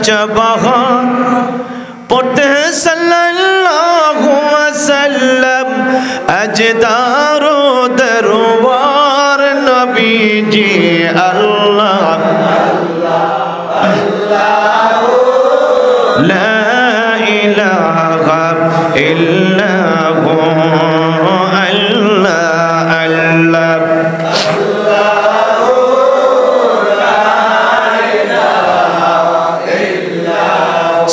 बहार पढ़ते हैं सल्लल्लाहु वसल्लम अजदारो दरबार नबी जी अल्लाह ला इलाहा इल्लल्लाहु अल्लाह अल्लाह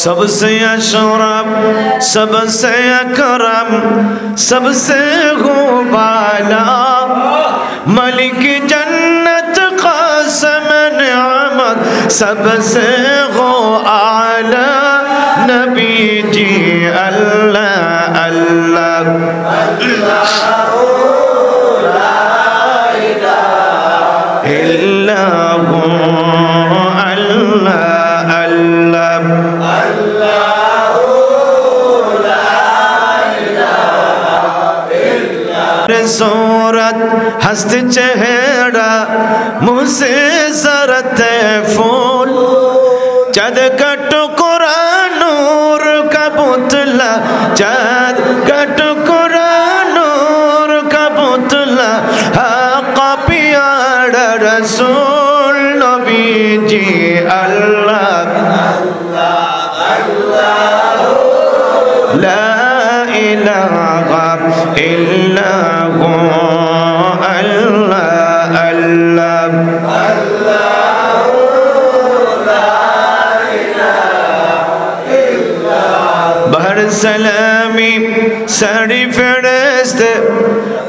सबसे अशरफ सबसे अकरम सबसे गुबाला मलिक जन्नत क़ासिम निअमत सबसे गो आला नबी जी अल्लाह अल्लाह इल्लल्लाहु अल्लाह अल्लाह सूरत हस्त चेहरा मुँह से जरत फूल चद का टुकड़ा नूर का पुतला चद का टुकड़ा नूर का पुतला आका प्यारा रसूल नबी जी अल्लाह ला इलाहा इल्लल्लाहु अल्लाह अल्लाह बहर सलामी साड़ी फरिश्त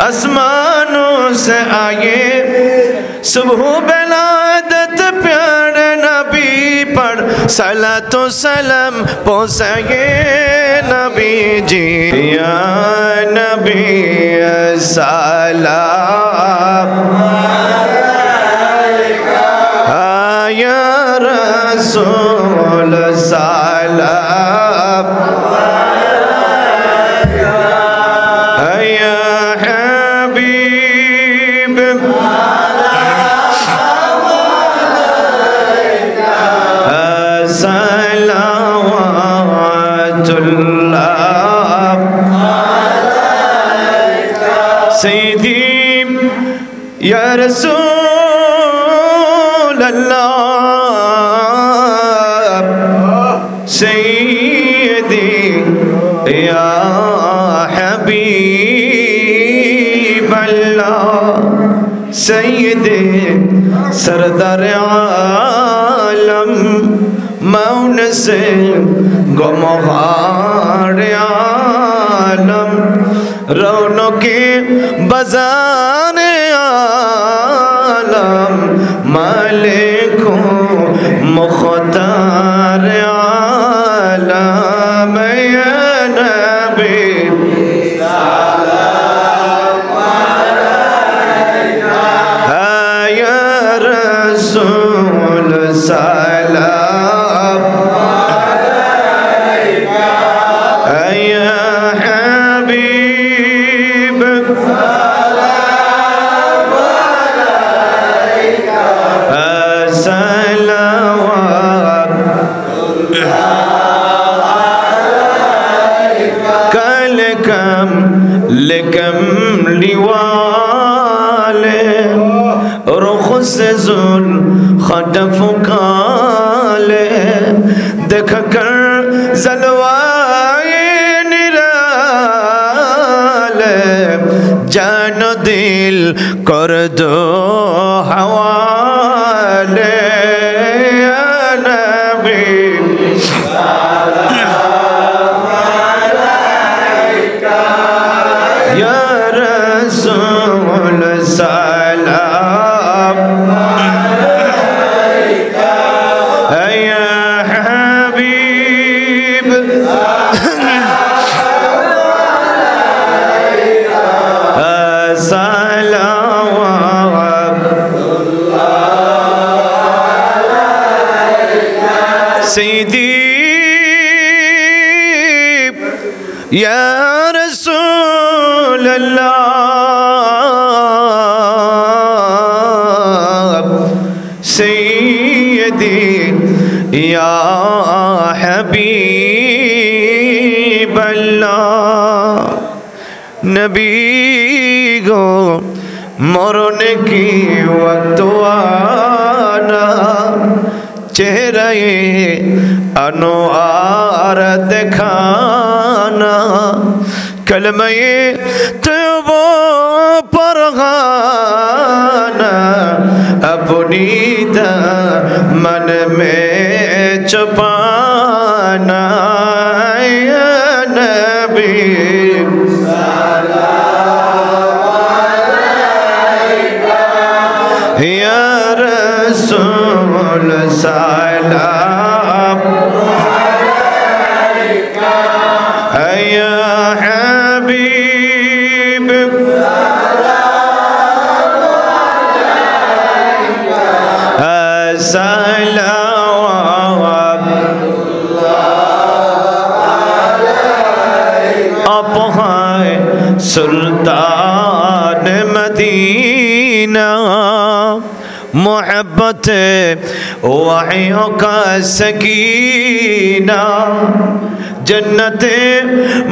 आसमानों से आए सुबह बेलादत प्यारे नबी पर सलातो सलाम पहुँचाए नबी जी या नबी सलाम या रसूल सलाम या हबीब सलावतुल्लाह सैयदी या रसूल अल्लाह सैयदी या हबीब अल्लाह सैयदे सरदार आलम मौन से गमहार आलम रौनके बज़ार आलम मालिको मुख्तार आलम या नबी या रसूल सलाम या हबीब सलावत कलकम लकम लिवाले रुख से जुल खटफ काले देख कर जलवाए निराले जान दिल कर दो हवाले या नबी या रसूल सलाम या हबीब सलावत सैयदी या रसूल अल्लाह सैयदी या नबी गो मरने की वक्त आना चेहरा अनवार दिखाना कलमे तौबा पर गाना अपनी मन में छुपाना या नबी या रसूल सलाम या हबीब सलाम आप हैं सुल्तान मदीना मोहब्बत वहियों का सकीना जन्नत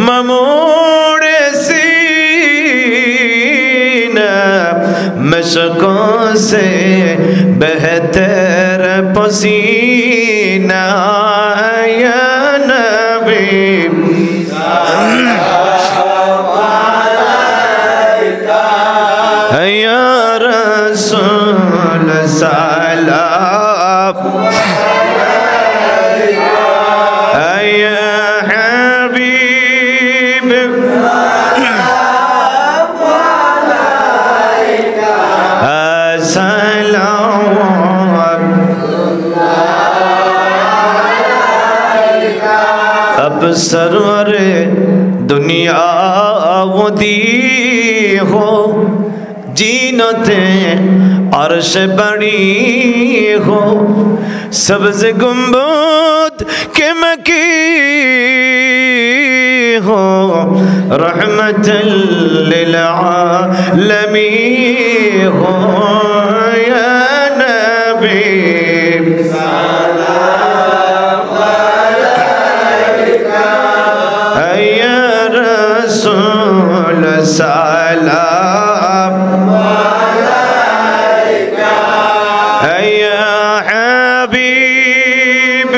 ममूड़ सीना मशकों से बेहतर पसीना या नबी या रसूल सलाम या हबीब सलाम अब सरवर दुनिया वो दी हो जीनते अर्श बड़ी हो सब्ज़ गुंबद के मकी हो रहमतल लिल आलमीन हो या नबी सलाम अलैका या रसूल सलाम अलैका या हबीब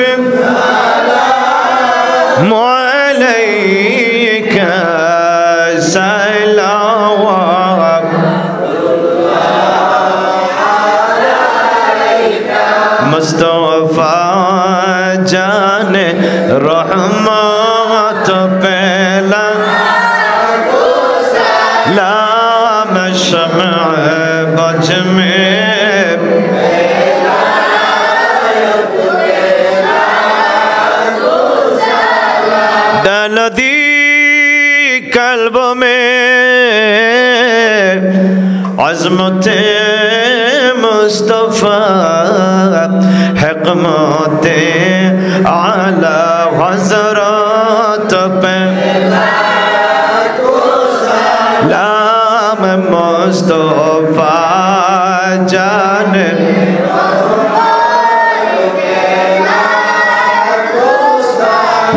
सलाम अलैका सलाम मुस्तफा जाने रहमत पहला लाम शम्अ बज में डाल दी कल्ब में अज़मत मुस्तफा हिकमत आला हज़रत पे लाम मुस्तफा जाने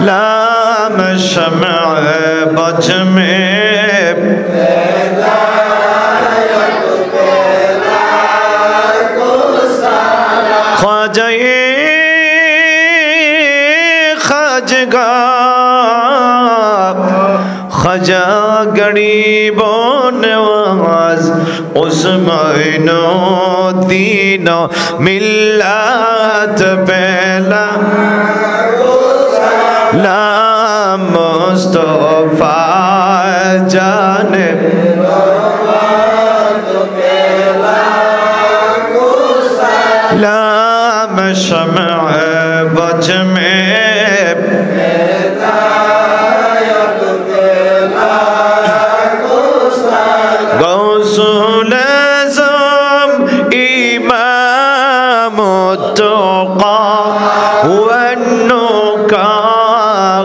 लाम शम्अ बज में ख्वाजा खाजगा ख्वाजा गरीबों नवाज उस्मानो दीनो मिल्लत पहला ला मुस्तफा जाने लाम शम्अ बज में गौसुल आज़म इमाम तुक़ा वन्नुका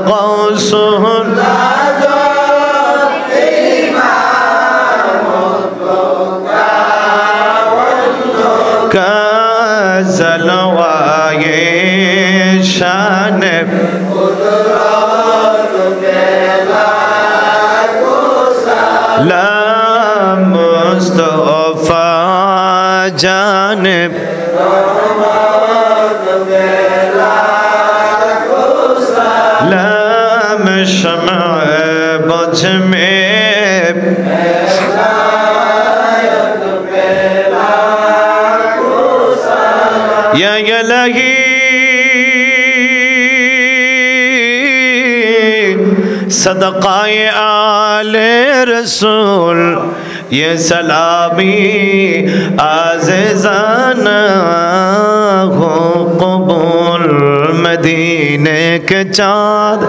गौसुल आज़म इमाम तुक़ा वन्नुका जलवाए जानिब लाम शम्अ बुझ में या इलाही सदक़ाए आले रसूल ये सलामी आज़िज़ाना हो कबूल मदीने के चाँद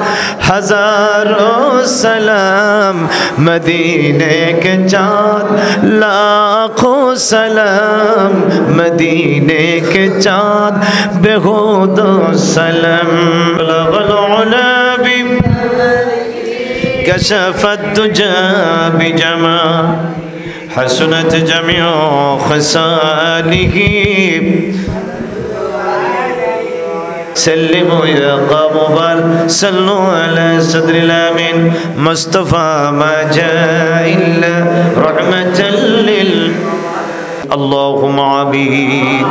हज़ारों सलाम मदीने के चाँद लाखों सलाम मदीने के चाँद बेहुदो सलाम लगलुलबी कशफत दुजा बिजमा हसनत जमियो खसालिही सल्लिमु या क़ौमल सल्लु अला सद्रिल आमीन मुस्तफ़ा मा जाअ इल्ला रहमतल लिल अल्लाहुम्मा आमीन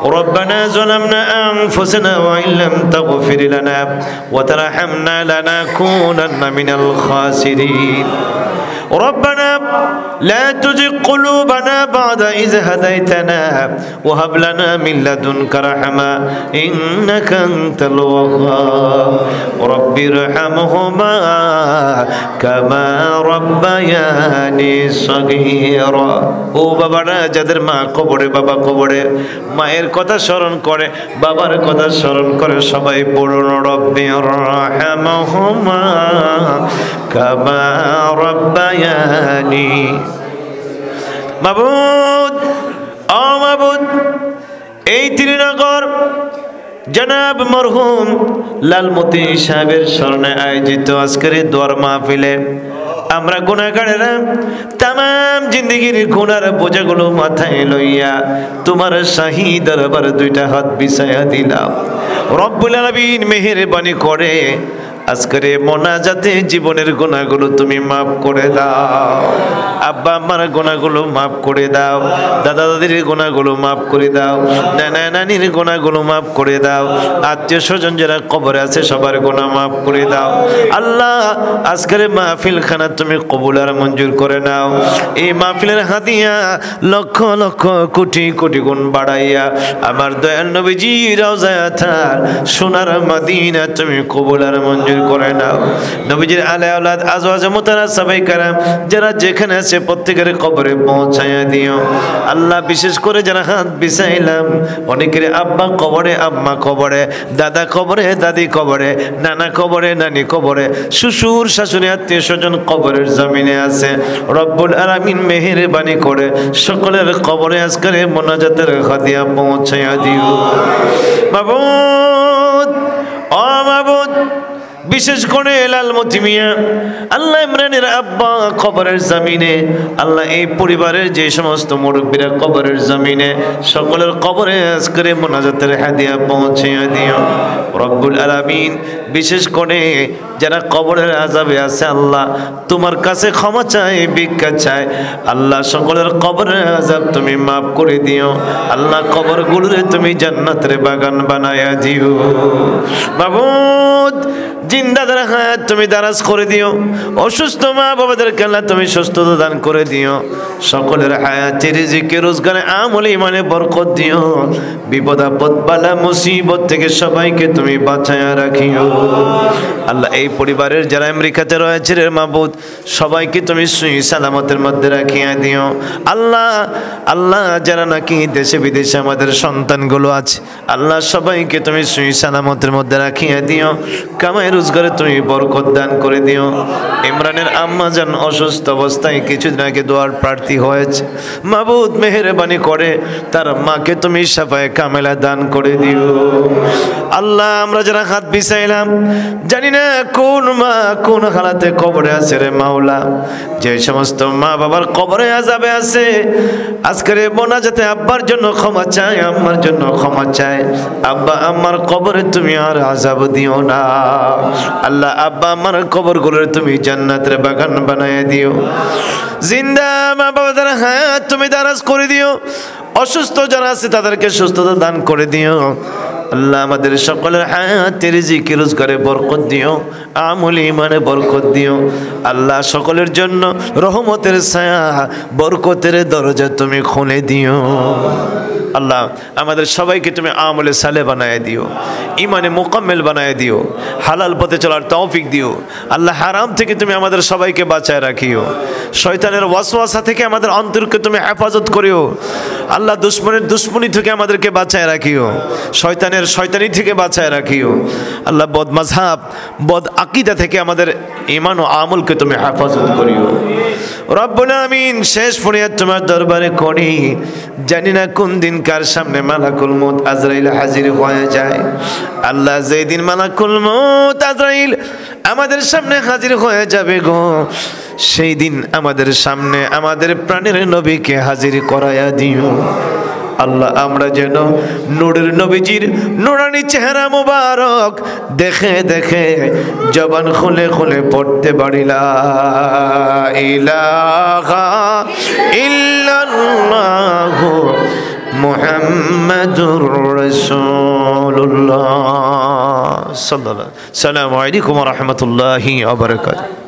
ربنا ظلمنا أنفسنا وإن لم تغفر لنا وترحمنا لنكونن من الخاسرين ربنا لا تزغ قلوبنا بعد إذ هديتنا وهب لنا من لدنك رحمة إنك أنت الوهاب رب ارحمهما كما ربياني صغيرا ও বাবারা যাদের মা কবরে বাবা কবরে মায়ের কথা স্মরণ করে বাবার কথা স্মরণ করে সবাই পড়ুন রব্বি রহমহুমা কামা রব্বায়ানি মাবুদ ও মাবুদ এই ত্রিনগর জনাব মরহুম লালমতি সাহেবের স্মরণে আয়োজিত আজকের দোয়ার মাহফিলে আমরা গুনাহগারেরা तमाम जिंदगीर गुनार बोझागुलो माथाय लइया तुम्हार शाही दरबार दुइटा हाथ बिछाया दिलाम रब्बुल आलामीन मेहेरबानी करे আজকের মোনাজাতে জীবনের গুনাহগুলো তুমি maaf করে দাও আব্বা আম্মার গুনাহগুলো maaf করে দাও দাদা দাদির গুনাহগুলো maaf করে দাও নানা নানির গুনাহগুলো maaf করে দাও আত্মীয় স্বজন যারা কবরে আছে সবার গুনাহ maaf করে দাও আল্লাহ আজকের মাহফিল খানা তুমি কবুল আর মঞ্জুর করে নাও এই মাহফিলের হাদিয়া লক্ষ লক্ষ কোটি কোটি গুণ বাড়াইয়া আমার দয়াল নবীজি রওজায়ে আথার সোনার মদিনা তুমি কবুল আর মঞ্জুর করে নাও নবীজির আলে আওলাদ আজওয়াজ মুতারা সাহাবায়ে کرام যারা যেখানে আছে প্রত্যেকের কবরে পৌঁছায়া দিও আল্লাহ বিশেষ করে যারা হাত বিছাইলাম অনেকের আব্বা কবরে আম্মা কবরে দাদা কবরে দাদি কবরে নানা কবরে নানি কবরে শ্বশুর শাশুড়ি আত্মীয় স্বজন কবরের জমিনে আছে রব্বুল আলামিন মেহেরবানি করে সকলের কবরে আজকের মোনাজাতের হাদিয়া পৌঁছায়া দিও মাবুদ ও মাবুদ বিশেষ করে লালমতি মিয়া আল্লাহ ইমরানের আব্বা কবরের জমিনে আল্লাহ এই পরিবারের যে সমস্ত মুরব্বিরা কবরের জমিনে সকলের কবরে আজকের মোনাজাতের হাদিয়া পৌঁছিয়ে দিও রব্বুল আলামিন বিশেষ করে যারা কবরের আযাবে আছে আল্লাহ তোমার কাছে ক্ষমা চাই ভিক্ষা চাই আল্লাহ সকলের কবরের আযাব তুমি maaf করে দিও আল্লাহ কবরগুলোরে তুমি জান্নাতের বাগান বানায়া দিও মাবুদ জিন্দাদের হায়াত তুমি দারাজ করে দিও অসুস্থ মা বাবাদেরকে আল্লাহ তুমি সুস্থতা দান করে দিও সকলের হায়াতে রিজিকে রোজগারে আমলে ইমানে বরকত দিও বিপদ আপদ বালা মুসিবত থেকে সবাইকে তুমি বাঁচায়া রাখিও আল্লাহ এই পরিবারের যারা আমেরিকাতে রয়েছে রে মাবুদ সবাইকে তুমি সহি সালামতের মধ্যে রাখিয়া দিও আল্লাহ আল্লাহ যারা নাকি দেশে বিদেশে আমাদের সন্তানগুলো আছে আল্লাহ সবাইকে তুমি সহি সালামতের মধ্যে রাখিয়া দিও কামাই রোজগারে তুমি বরকত দান করে দিও ইমরানের আম্মা জান অসুস্থ অবস্থায় কিছুদিন আগে দোয়ার প্রার্থী হয়েছে মাবুদ মেহেরবানি করে তার মাকে তুমি শাফায়ে কামেলা দান করে দিও আল্লাহ আমরা যারা হাত বিছাইলাম জানি না কোন মা কোন হালাতে কবরে আছে রে মাওলা যে সমস্ত মা বাবার কবরে আযাবে আছে আজকের মোনাজাতে আব্বার জন্য ক্ষমা চাই আম্মার জন্য ক্ষমা চাই আব্বা আম্মার কবরে তুমি আর আযাব দিও না আল্লাহ আব্বা আমার কবরগুলোর তুমি জান্নাতের বাগান বানায় দিও। জিন্দা মা বাবাদের হায়াত তুমি দারাজ করে দিও। অসুস্থ যারা আছে তাদেরকে সুস্থতা দান করে দিও। আল্লাহ আমাদের সকলের হায়াতের রিজিকে রোজগারে বরকত দিও, আমল ইমানে বরকত দিও। আল্লাহ সকলের জন্য রহমতের ছায়া বরকতের দরজা তুমি খুলে দিও। আল্লাহ আমাদের সবাইকে তুমি আমলে সালে বানায় দিও, ইমানে মোকাম্মেল বানায় দিও, হালাল পথে চলার তৌফিক দিও। আল্লাহ হারাম থেকে তুমি আমাদের সবাইকে বাঁচায় রাখিও। শয়তানের ওয়াসওয়াসা থেকে আমাদের অন্তরকে তুমি হেফাজত করিও। আল্লাহ দুশ্মনের দুশ্মনী থেকে আমাদেরকে বাঁচায় রাখিও, শয়তানের শয়তানি থেকে বাঁচায় রাখিও। আল্লাহ বদ মাযহাব বদ আকীদা থেকে আমাদের ঈমান ও আমলকে তুমি হেফাজত করিও। রব্বুল আমিন, শেষ ফরিয়াদ তোমার দরবারে করি, জানি না কোন দিন কার সামনে মালাকুল মউত আজরাইল হাজির হয়ে যায়। আল্লাহ যেদিন মালাকুল মউত আজরাইল আমাদের সামনে হাজির হয়ে যাবে গো, সেই দিন আমাদের সামনে আমাদের প্রাণের নবীকে হাজির করায়া দিও। আল্লাহ আমরা যেন নূরের নবীজির নুরানি চেহারা মুবারক দেখে দেখে জবান খুলে খুলে পড়তে পারি লা ইলাহা ইল্লাল্লাহু মুহাম্মাদুর রাসূলুল্লাহ সাল্লাল্লাহু আলাইহি ওয়া সাল্লাম। আসসালামু আলাইকুম ওয়া রাহমাতুল্লাহি ওয়া বারাকাতুহু।